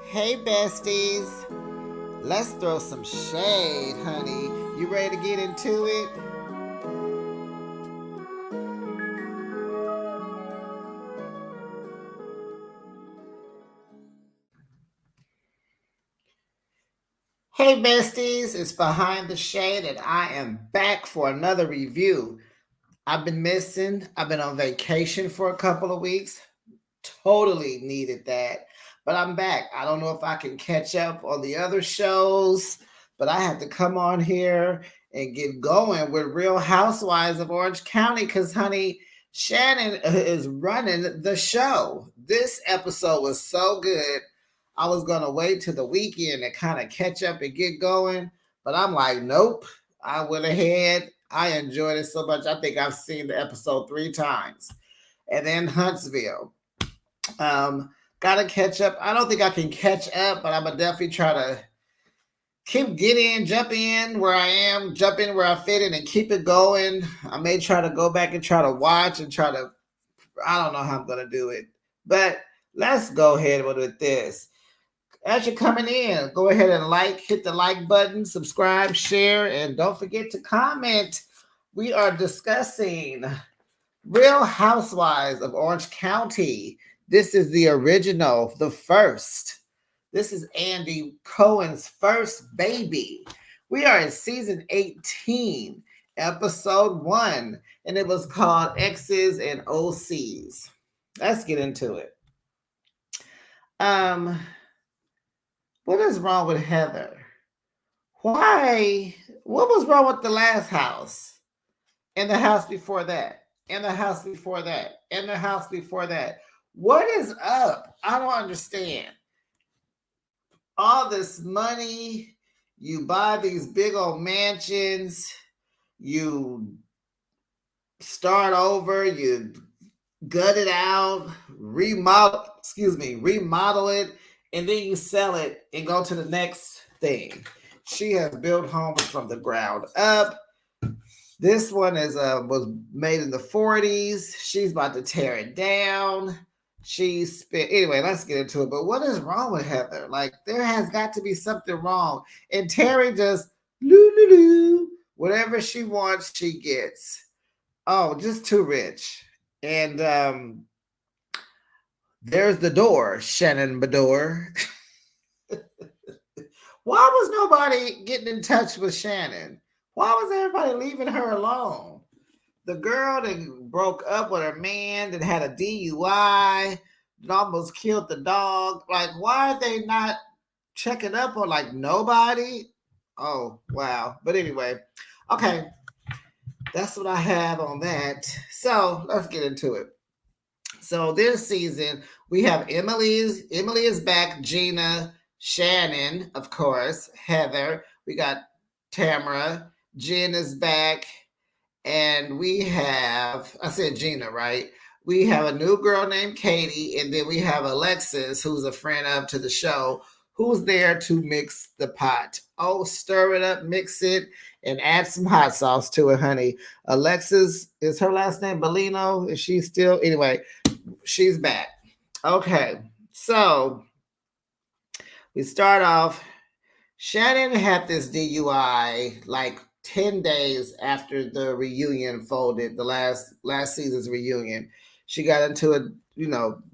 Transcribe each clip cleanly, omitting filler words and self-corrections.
Hey besties, let's throw some shade, honey. You ready to get into it? Hey besties, it's Behind the Shade and I am back for another review. I've been missing, I've been on vacation for a couple of weeks. Totally needed that. But I'm back. I don't know if I can catch up on the other shows, but I have to come on here and get going with Real Housewives of Orange County because, honey, Shannon is running the show. This episode was so good. I was going to wait till the weekend to kind of catch up and get going, but I'm like, nope. I went ahead. I enjoyed it so much. I think I've seen the episode 3 times. And then Huntsville. Gotta catch up. I don't think I can catch up, but I'm gonna definitely try to jump in where I am, jump in where I fit in, and keep it going. I may try to go back and try to watch and try to. I don't know how I'm gonna do it, but let's go ahead with this. As you're coming in, go ahead and hit the like button, subscribe, share, and don't forget to comment. We are discussing Real Housewives of Orange County. This is the original, the first. This is Andy Cohen's first baby. We are in season 18, episode 1, and it was called Exes and OCs. Let's get into it. Um, what is wrong with Heather? Why? What was wrong with the last house? And the house before that? And the house before that? And the house before that? What is up? I don't understand. All this money, you buy these big old mansions, you start over, you gut it out, remodel it, and then you sell it and go to the next thing. She has built homes from the ground up. This one was made in the 40s. She's about to tear it down. Anyway, let's get into it. But what is wrong with Heather? Like, there has got to be something wrong. And Terry just whatever she wants, she gets. Oh, just too rich. And there's the door, Shannon Bador. Why was nobody getting in touch with Shannon? Why was everybody leaving her alone? The girl that broke up with her man that had a DUI, that almost killed the dog. Like, why are they not checking up on like nobody? Oh, wow. But anyway, okay. That's what I have on that. So let's get into it. So this season we have Emily is back, Gina, Shannon, of course, Heather. We got Tamara, Jen is back, and we have, I said Gina, right? We have a new girl named Katie, and then we have Alexis, who's a friend of to the show, who's there to mix the pot. Oh, stir it up, mix it, and add some hot sauce to it, honey. Alexis, is her last name Bellino? Is she still? Anyway, she's back. Okay, so we start off. Shannon had this DUI like 10 days after the reunion folded, the last season's reunion. She got into a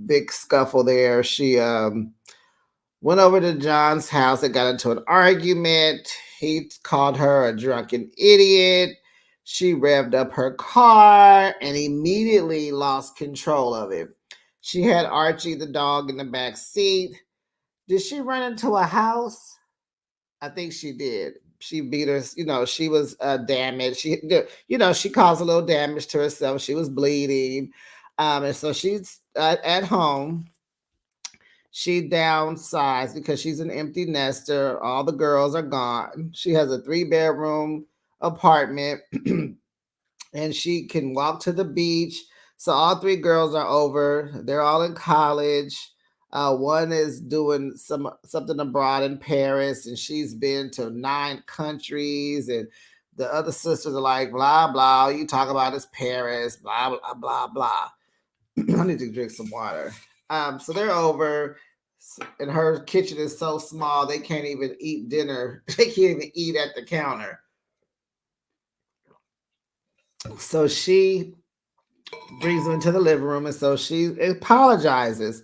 big scuffle there. She went over to John's house and got into an argument. He called her a drunken idiot. She revved up her car and immediately lost control of it. She had Archie the dog in the back seat. Did she run into a house? I think she did. She beat her, she was damaged. She caused a little damage to herself. She was bleeding. And so she's at home. She downsized because she's an empty nester. All the girls are gone. She has a 3-bedroom apartment and she can walk to the beach. So all 3 girls are over. They're all in college. One is doing something abroad in Paris, and she's been to 9 countries. And the other sisters are like, blah blah. You talk about is Paris, blah blah blah blah. I need to drink some water. So they're over. And her kitchen is so small they can't even eat dinner. They can't even eat at the counter. So she brings them into the living room, and so she apologizes.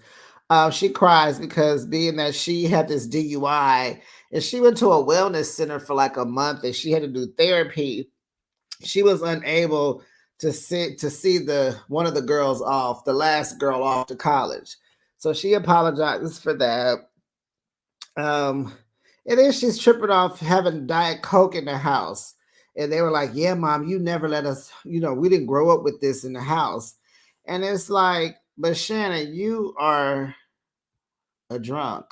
She cries because being that she had this DUI and she went to a wellness center for like a month and she had to do therapy. She was unable to see the one of the girls off, the last girl off to college. So she apologizes for that. Um, and then she's tripping off having Diet Coke in the house. And they were like, "Yeah, mom, you never let us, we didn't grow up with this in the house." And it's like, but Shannon, you are a drunk,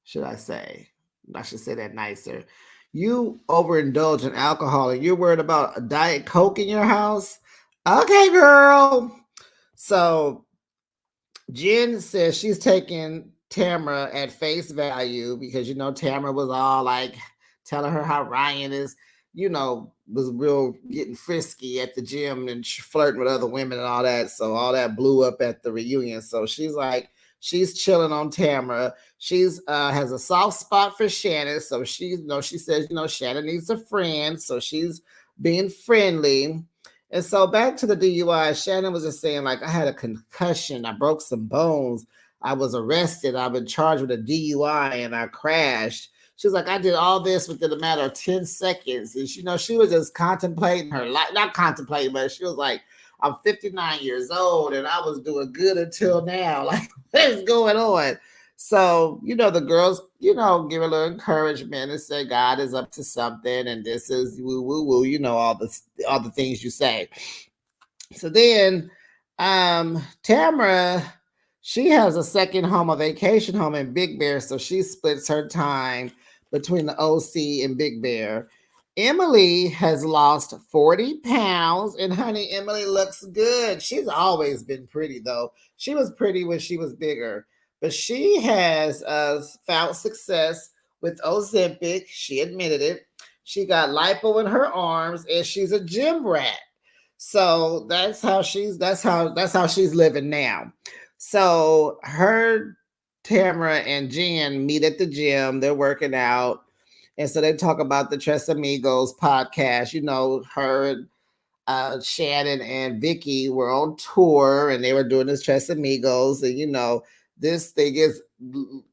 should I say? I should say that nicer. You overindulge in alcohol and you're worried about a Diet Coke in your house? Okay, girl. So Jen says she's taking Tamara at face value because Tamara was all like telling her how Ryan is, was real getting frisky at the gym and flirting with other women and all that. So all that blew up at the reunion. So she's chilling on Tamara. She's has a soft spot for Shannon. So she says, Shannon needs a friend. So she's being friendly. And so back to the DUI, Shannon was just saying, like, I had a concussion, I broke some bones, I was arrested, I've been charged with a DUI, and I crashed. She was like, I did all this within a matter of 10 seconds. And she was just contemplating her life, not contemplating, but she was like, I'm 59 years old and I was doing good until now. Like, what is going on? So, the girls, give a little encouragement and say God is up to something and this is woo woo woo, all the things you say. So then Tamara, she has a second home, a vacation home in Big Bear. So she splits her time between the OC and Big Bear. Emily has lost 40 pounds, and honey, Emily looks good. She's always been pretty, though. She was pretty when she was bigger, but she has found success with Ozempic. She admitted it. She got lipo in her arms, and she's a gym rat. So that's how she's living now. So her Tamara and Jen meet at the gym. They're working out. And so they talk about the Tres Amigos podcast. Her, Shannon and Vicky were on tour and they were doing this Tres Amigos. And, this thing is,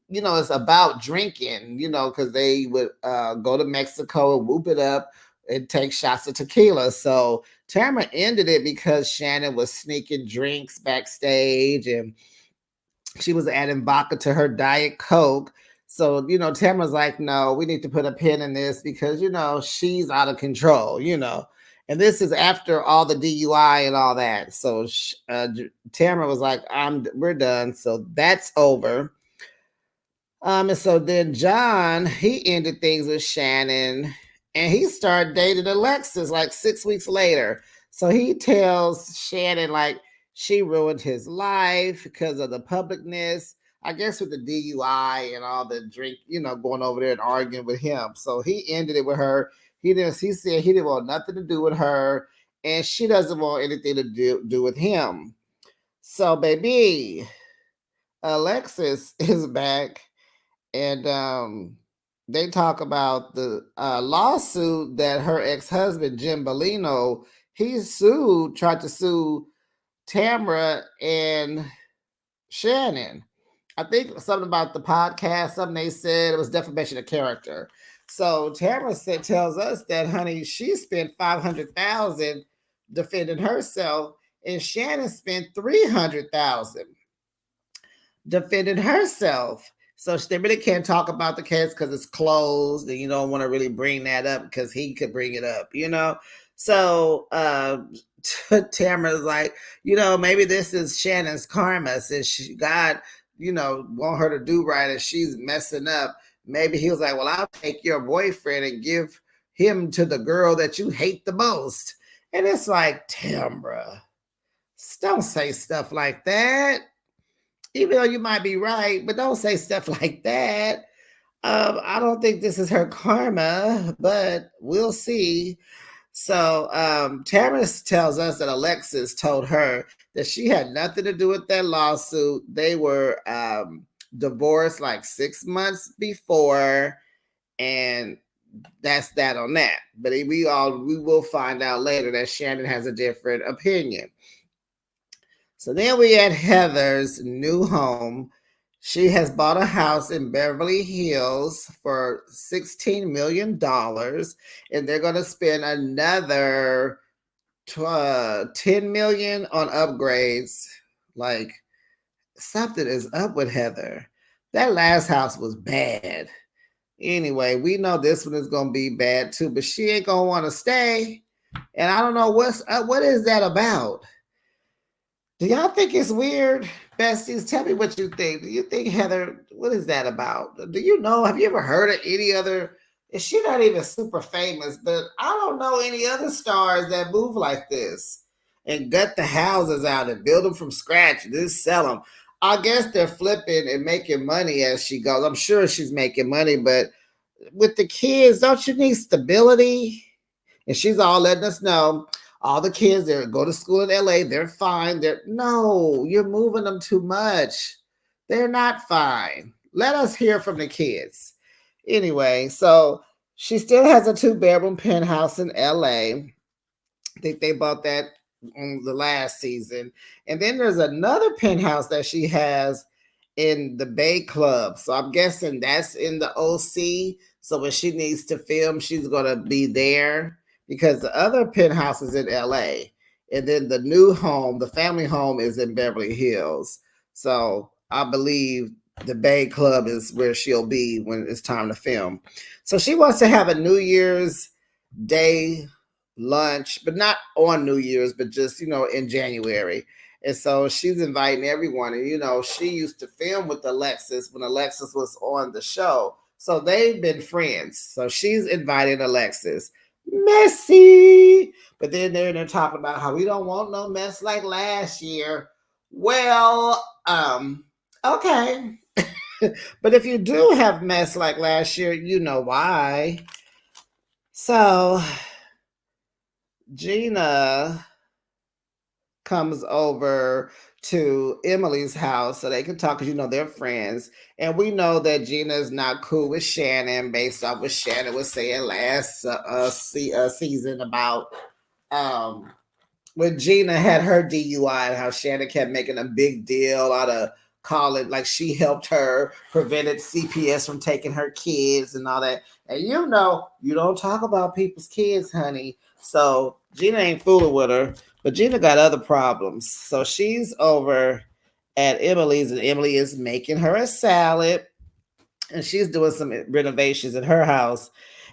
it's about drinking, because they would go to Mexico and whoop it up and take shots of tequila. So Tamara ended it because Shannon was sneaking drinks backstage and she was adding vodka to her Diet Coke. So, Tamara's like, no, we need to put a pin in this because, she's out of control, And this is after all the DUI and all that. So Tamara was like, we're done. So that's over. And so then John, he ended things with Shannon and he started dating Alexis like 6 weeks later. So he tells Shannon like she ruined his life because of the publicness, I guess with the DUI and all the drink, going over there and arguing with him. So he ended it with her. He said he didn't want nothing to do with her and she doesn't want anything to do with him. So baby, Alexis is back and they talk about the lawsuit that her ex-husband Jim Bellino, he tried to sue Tamara and Shannon. I think something about the podcast, something they said it was defamation of character. So Tamara tells us that, honey, she spent $500,000 defending herself, and Shannon spent $300,000 defending herself. So they really can't talk about the case because it's closed and you don't want to really bring that up because he could bring it up, So Tamara's like, maybe this is Shannon's karma since God, want her to do right and she's messing up. Maybe he was like, well, I'll take your boyfriend and give him to the girl that you hate the most. And it's like, Tamara, don't say stuff like that. Even though you might be right, but don't say stuff like that. I don't think this is her karma, but we'll see. So Tamara tells us that Alexis told her that she had nothing to do with that lawsuit. They were divorced like 6 months before, and that's that on that. But we will find out later that Shannon has a different opinion. So then we had Heather's new home. She has bought a house in Beverly Hills for $16 million, and they're going to spend another 10 million on upgrades. Like, something is up with Heather. That last house was bad. Anyway, we know this one is gonna be bad too, but she ain't gonna want to stay. And I don't know what is that about. Do y'all think it's weird, besties? Tell me what you think. Do you think Heather? What is that about? Do you know? Have you ever heard of any other? Is she not even super famous? But I don't know any other stars that move like this and gut the houses out and build them from scratch and then sell them. I guess they're flipping and making money as she goes. I'm sure she's making money, but with the kids, don't you need stability? And she's all letting us know all the kids that go to school in LA, they're fine. No, you're moving them too much. They're not fine. Let us hear from the kids. Anyway, so she still has a 2-bedroom penthouse in LA. I think they bought that on the last season. And then there's another penthouse that she has in the Bay Club. So I'm guessing that's in the OC. So when she needs to film, she's going to be there because the other penthouse is in LA. And then the new home, the family home, is in Beverly Hills. So I believe the Bay Club is where she'll be when it's time to film. So she wants to have a New Year's Day lunch, but not on New Year's, but just, in January. And so she's inviting everyone. And, she used to film with Alexis when Alexis was on the show. So they've been friends. So she's invited Alexis. Messy. But then they're talking about how we don't want no mess like last year. Well, okay. But if you do have mess like last year, you know why. So Gina comes over to Emily's house so they can talk because they're friends. And we know that Gina is not cool with Shannon based off what Shannon was saying last season about when Gina had her DUI and how Shannon kept making a big deal out of calling like she helped her, prevented CPS from taking her kids and all that. And you don't talk about people's kids, honey. So Gina ain't fooling with her, but Gina got other problems. So she's over at Emily's, and Emily is making her a salad, and she's doing some renovations in her house.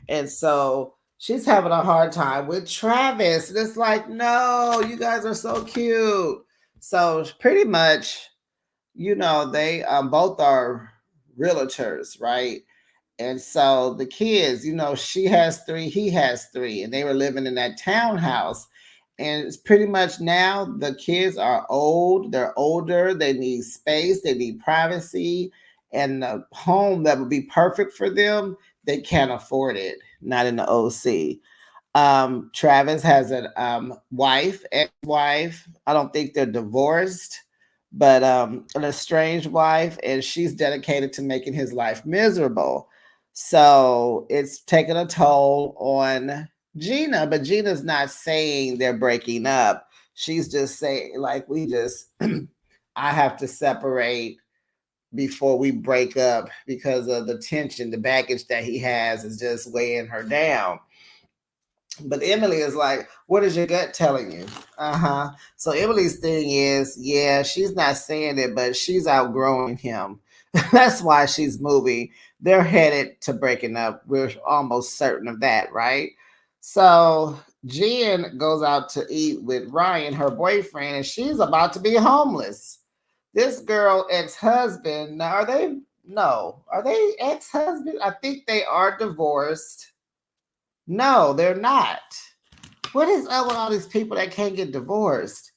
And so she's having a hard time with Travis. And it's like, no, you guys are so cute. So pretty much, they both are realtors, right? And so the kids, she has 3, he has 3, and they were living in that townhouse. And it's pretty much now the kids are old, they're older, they need space, they need privacy, and a home that would be perfect for them, they can't afford it, not in the OC. Travis has a ex-wife. I don't think they're divorced, but an estranged wife, and she's dedicated to making his life miserable. So it's taken a toll on Gina, but Gina's not saying they're breaking up. She's just saying, like, I have to separate before we break up because of the tension, the baggage that he has is just weighing her down. But Emily is like, what is your gut telling you? Uh-huh. So Emily's thing is, yeah, she's not saying it, but she's outgrowing him. That's why she's moving. They're headed to breaking up. We're almost certain of that, right? So Jen goes out to eat with Ryan, her boyfriend, and she's about to be homeless. This girl, ex-husband, now are they ex-husband? I think they are divorced. No, they're not. What is up with all these people that can't get divorced?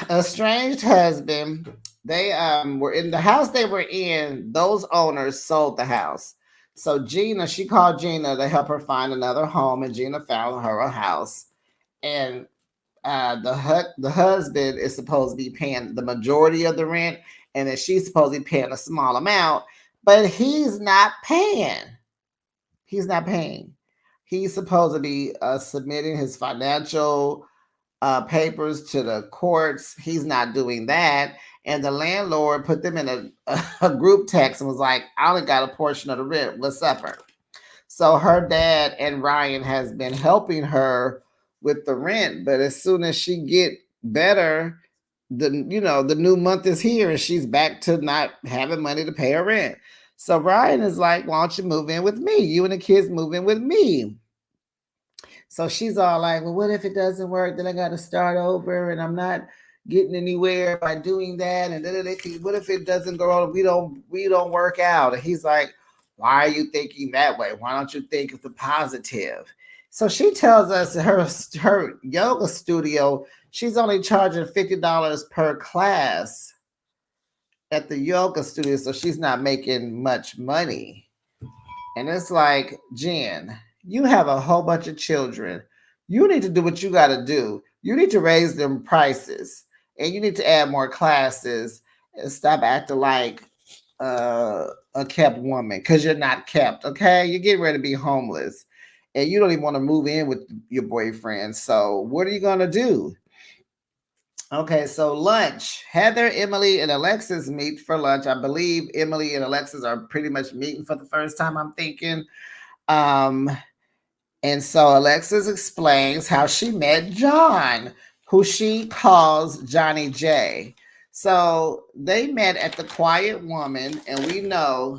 Estranged husband. They were in the house they were in. Those owners sold the house. So Gina, she called Gina to help her find another home, and Gina found her a house. And the husband is supposed to be paying the majority of the rent, and then she's supposedly paying a small amount, but he's not paying. He's not paying. He's supposed to be submitting his financial papers to the courts. He's not doing that. And the landlord put them in a group text and was like, I only got a portion of the rent. What's up, her? So her dad and Ryan has been helping her with the rent, but as soon as she get better, the new month is here and she's back to not having money to pay her rent. So Ryan is like, why don't you move in with me? You and the kids move in with me. So she's all like, well, what if it doesn't work? Then I got to start over and I'm not getting anywhere by doing that. And then what if it doesn't go on? We don't work out. And he's like, why are you thinking that way? Why don't you think of the positive? So she tells us her yoga studio, she's only charging $50 per class at the yoga studio. So she's not making much money. And it's like, Jen, you have a whole bunch of children. You need to do what you got to do. You need to raise them prices and you need to add more classes and stop acting like a kept woman because you're not kept. Okay. You're getting ready to be homeless and you don't even want to move in with your boyfriend. So, what are you going to do? Okay, so lunch. Heather, Emily, and Alexis meet for lunch. I believe Emily and Alexis are pretty much meeting for the first time, I'm thinking. Um, and so Alexis explains how she met John, who she calls Johnny J. So they met at the Quiet Woman, and we know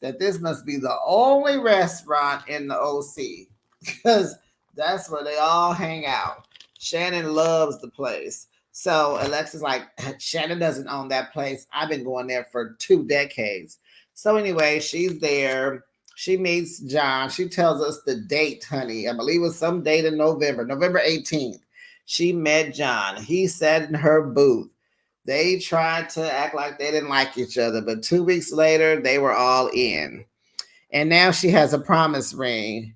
that this must be the only restaurant in the OC because that's where they all hang out. Shannon loves the place. So Alexa's like, Shannon doesn't own that place. I've been going there for 2 decades. So anyway, she's there. She meets John. She tells us the date, honey. I believe it was some date in November 18th. She met John. He sat in her booth. They tried to act like they didn't like each other, but 2 weeks later, they were all in. And now she has a promise ring.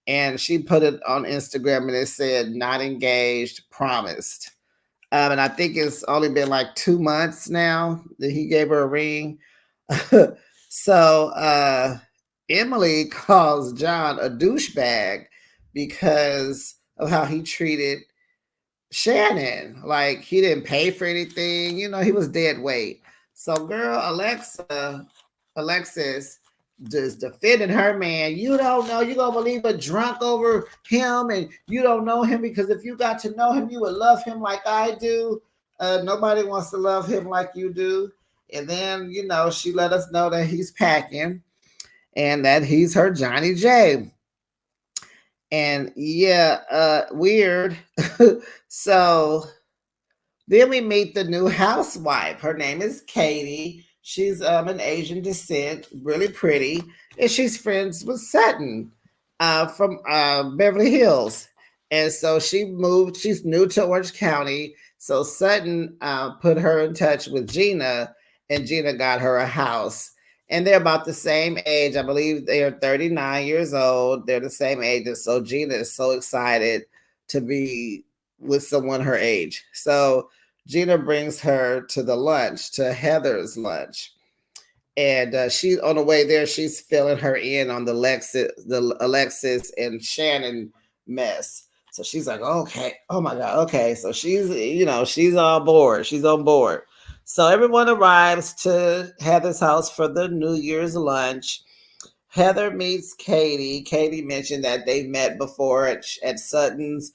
And she put it on Instagram and it said, not engaged, promised. And I think it's only been like 2 months now that he gave her a ring. So Emily calls John a douchebag because of how he treated Shannon. Like he didn't pay for anything. He was dead weight. So girl, Alexis just defending her man. You don't know, you're gonna believe a drunk over him, and you don't know him because if you got to know him, you would love him like I do. Nobody wants to love him like you do. And then, she let us know that he's packing and that he's her Johnny J. And yeah, weird. So then we meet the new housewife. Her name is Katie. She's an Asian descent, really pretty, and she's friends with Sutton from Beverly Hills. And so she moved. She's new to Orange County. So Sutton put her in touch with Gina, and Gina got her a house. And they're about the same age. I believe they are 39 years old. They're the same age. And so Gina is so excited to be with someone her age. So Gina brings her to the lunch, to Heather's lunch. And she, on the way there, she's filling her in on the Alexis and Shannon mess. So she's like, okay, oh my God, okay. So she's on board. She's on board. So everyone arrives to Heather's house for the New Year's lunch. Heather meets Katie. Katie mentioned that they met before at Sutton's,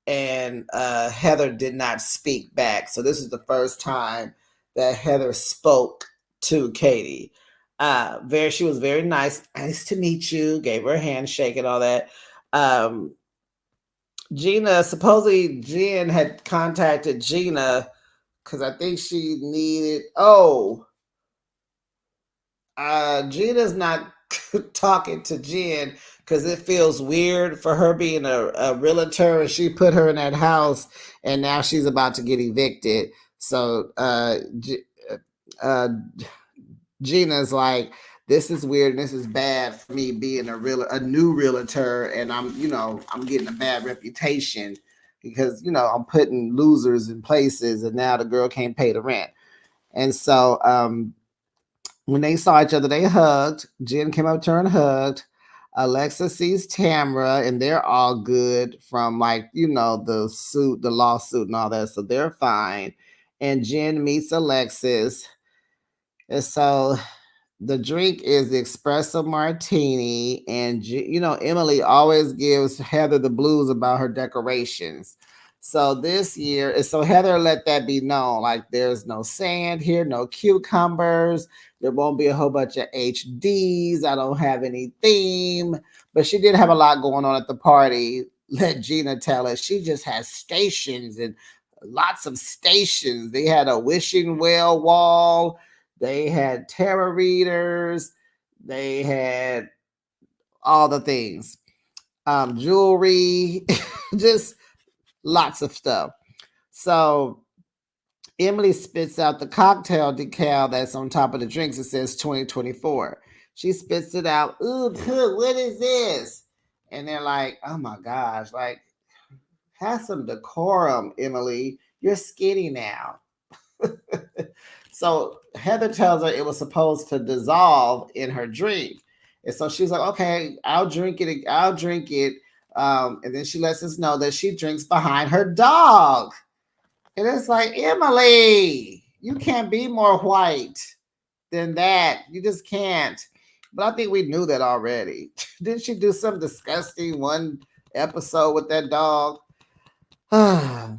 and Heather did not speak back. So this is the first time that Heather spoke to Katie. She was very nice. Nice to meet you. Gave her a handshake and all that. Gina, supposedly Jen had contacted Gina because I think she needed. Gina's not talking to Jen because it feels weird for her being a realtor, and she put her in that house, and now she's about to get evicted. So Gina's like, this is weird and this is bad for me being a new realtor, and I'm getting a bad reputation because I'm putting losers in places, and now the girl can't pay the rent. And so when they saw each other, they hugged. Jen came up to her and hugged. Alexa sees Tamara, and they're all good from, like, the suit, the lawsuit, and all that. So they're fine. And Jen meets Alexis. And so the drink is the espresso martini, and Emily always gives Heather the blues about her decorations. So this year, so Heather let that be known, like there's no sand here, no cucumbers, there won't be a whole bunch of HDs, I don't have any theme, but she did have a lot going on at the party. Let Gina tell us she just has stations and lots of stations. They had a wishing well wall, they had tarot readers. They had all the things, jewelry, just lots of stuff. So Emily spits out the cocktail decal that's on top of the drinks. It says 2024. She spits it out. Ooh, what is this? And they're like, oh my gosh, like, have some decorum, Emily. You're skinny now. So Heather tells her it was supposed to dissolve in her drink. And so she's like, okay, I'll drink it. I'll drink it. And then she lets us know that she drinks behind her dog. And it's like, Emily, you can't be more white than that. You just can't. But I think we knew that already. Didn't she do some disgusting one episode with that dog?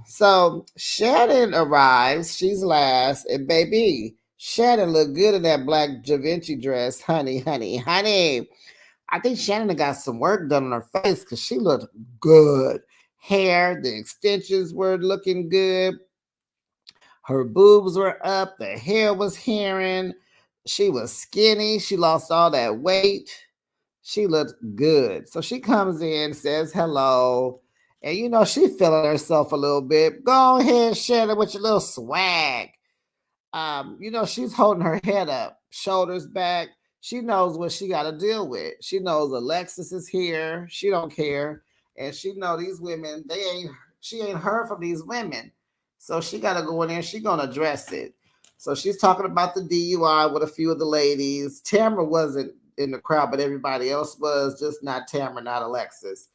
So Shannon arrives. She's last. And baby, Shannon looked good in that black Da Vinci dress. Honey, honey, honey. I think Shannon got some work done on her face because she looked good. Hair, the extensions were looking good. Her boobs were up. The hair was hearing. She was skinny. She lost all that weight. She looked good. So she comes in, says hello. And she feeling herself a little bit. Go ahead, Shannon, with your little swag. She's holding her head up, shoulders back. She knows what she got to deal with. She knows Alexis is here. She don't care. And she know these women, she ain't heard from these women. So she got to go in there. She going to address it. So she's talking about the DUI with a few of the ladies. Tamara wasn't in the crowd, but everybody else was, just not Tamara, not Alexis.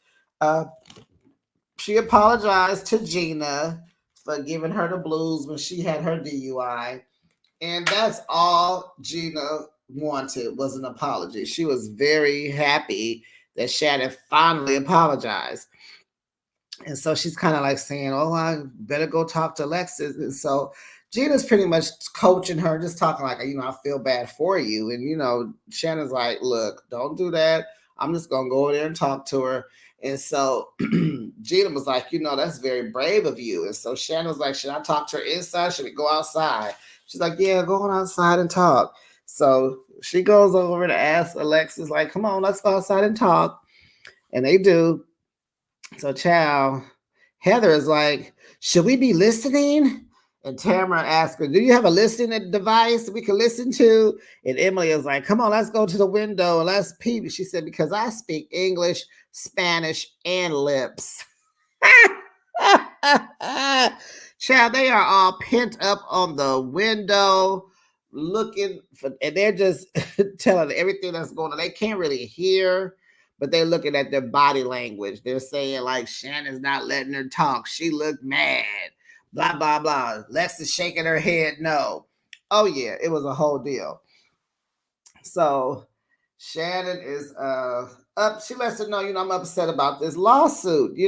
She apologized to Gina for giving her the blues when she had her DUI. And that's all Gina wanted, was an apology. She was very happy that Shannon finally apologized. And so she's kind of like saying, oh, I better go talk to Alexis. And so Gina's pretty much coaching her, just talking like, I feel bad for you. And, Shannon's like, look, don't do that. I'm just going to go over there and talk to her. And so Gina was like, that's very brave of you. And so Shannon was like, should I talk to her inside? Should we go outside? She's like, yeah, go on outside and talk. So she goes over to ask Alexis, like, come on, let's go outside and talk. And they do. So Heather is like, should we be listening? And Tamara asks her, do you have a listening device we can listen to? And Emily is like, come on, let's go to the window and let's peep. She said, because I speak English, Spanish, and lips. Child, they are all pent up on the window looking for, and they're just telling everything that's going on. They can't really hear, but they're looking at their body language. They're saying like, Shannon's not letting her talk. She looked mad. Blah, blah, blah. Lex is shaking her head no. Oh, yeah, it was a whole deal. So Shannon is up. She lets her know, I'm upset about this lawsuit.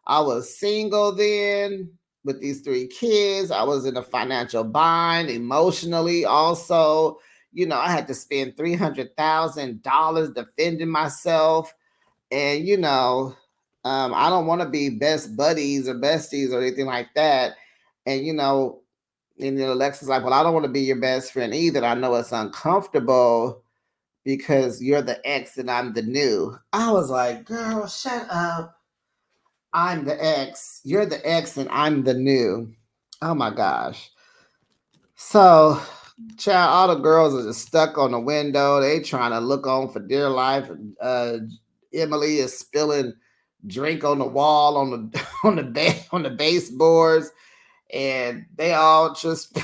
I was single then with these 3 kids. I was in a financial bind emotionally also. I had to spend $300,000 defending myself. And, I don't want to be best buddies or besties or anything like that. And, and Alexa's like, well, I don't want to be your best friend either. I know it's uncomfortable because you're the ex and I'm the new. I was like, girl, shut up. I'm the ex. You're the ex and I'm the new. Oh my gosh. So, child, all the girls are just stuck on the window. They trying to look on for dear life. Emily is spilling drink on the wall, on the on the baseboards, and they all just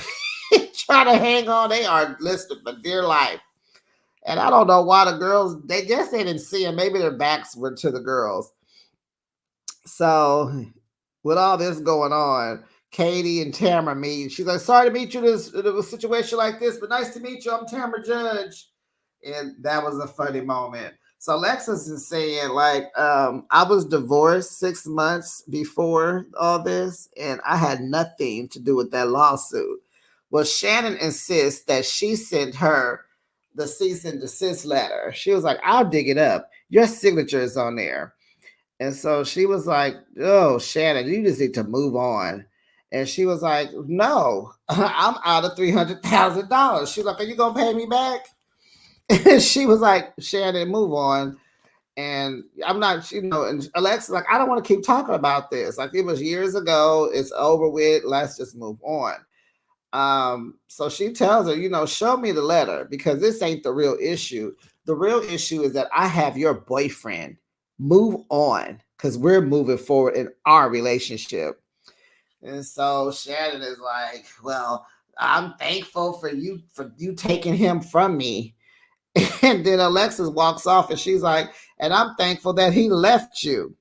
trying to hang on. They are listed for dear life. And I don't know why the girls, they guess they didn't see him. Maybe their backs were to the girls. So with all this going on, Katie and Tamara meet. She's like, sorry to meet you in a situation like this, but nice to meet you. I'm Tamara Judge. And that was a funny moment. So Lexus is saying, like, I was divorced 6 months before all this, and I had nothing to do with that lawsuit. Well, Shannon insists that she sent her the cease and desist letter. She was like, I'll dig it up. Your signature is on there. And so she was like, oh, Shannon, you just need to move on. And she was like, no, I'm out of $300,000. She was like, are you going to pay me back? And she was like, Shannon, move on. And I'm not, and Alexa, like, I don't want to keep talking about this. Like, it was years ago. It's over with. Let's just move on. So she tells her, show me the letter because this ain't the real issue. The real issue is that I have your boyfriend. Move on because we're moving forward in our relationship. And so Shannon is like, well, I'm thankful for you taking him from me. And then Alexis walks off and she's like, and I'm thankful that he left you.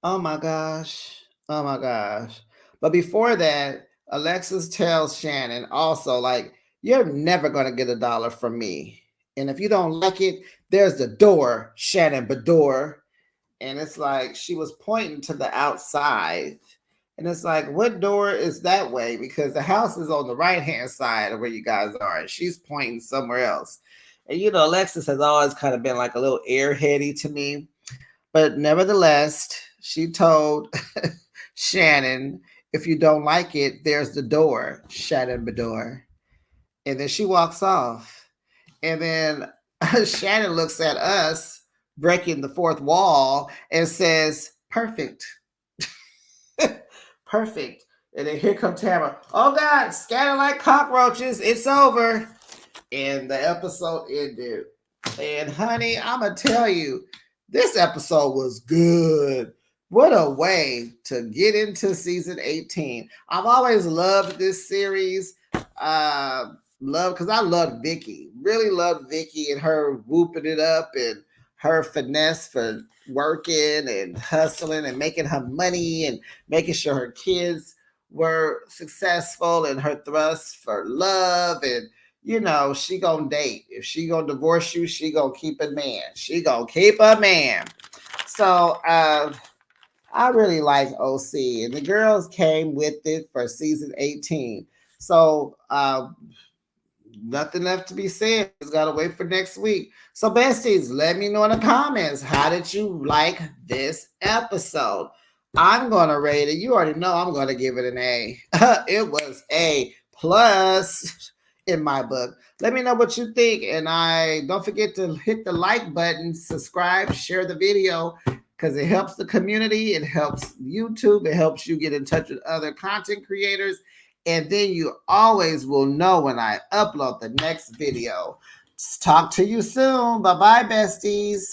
Oh my gosh. Oh my gosh. But before that, Alexis tells Shannon also, like, you're never going to get $1 from me. And if you don't like it, there's the door, Shannon Bador. And it's like she was pointing to the outside. And it's like, what door is that way? Because the house is on the right-hand side of where you guys are. And she's pointing somewhere else. And, Alexis has always kind of been like a little airheady to me. But nevertheless, she told Shannon, if you don't like it, there's the door, Shannon Bador. And then she walks off. And then Shannon looks at us, breaking the fourth wall, and says, perfect. Perfect. And then here comes Tamara. Oh, God, scatter like cockroaches. It's over. And the episode ended. And, honey, I'm going to tell you, this episode was good. What a way to get into season 18. I've always loved this series. Because I love Vicky. Really love Vicky and her whooping it up and her finesse for working and hustling and making her money and making sure her kids were successful and her thrust for love. And, she gonna date. If she gonna divorce you, she gonna keep a man. She gonna keep a man. So I really like OC. And the girls came with it for season 18. So nothing left to be said. Just gotta wait for next week. So besties, let me know in the comments, how did you like this episode? I'm gonna rate it. You already know I'm gonna give it an A. It was A plus in my book. Let me know what you think, and don't forget to hit the like button, subscribe, share the video, because it helps the community, it helps YouTube, it helps you get in touch with other content creators. And then you always will know when I upload the next video. Talk to you soon. Bye-bye, besties.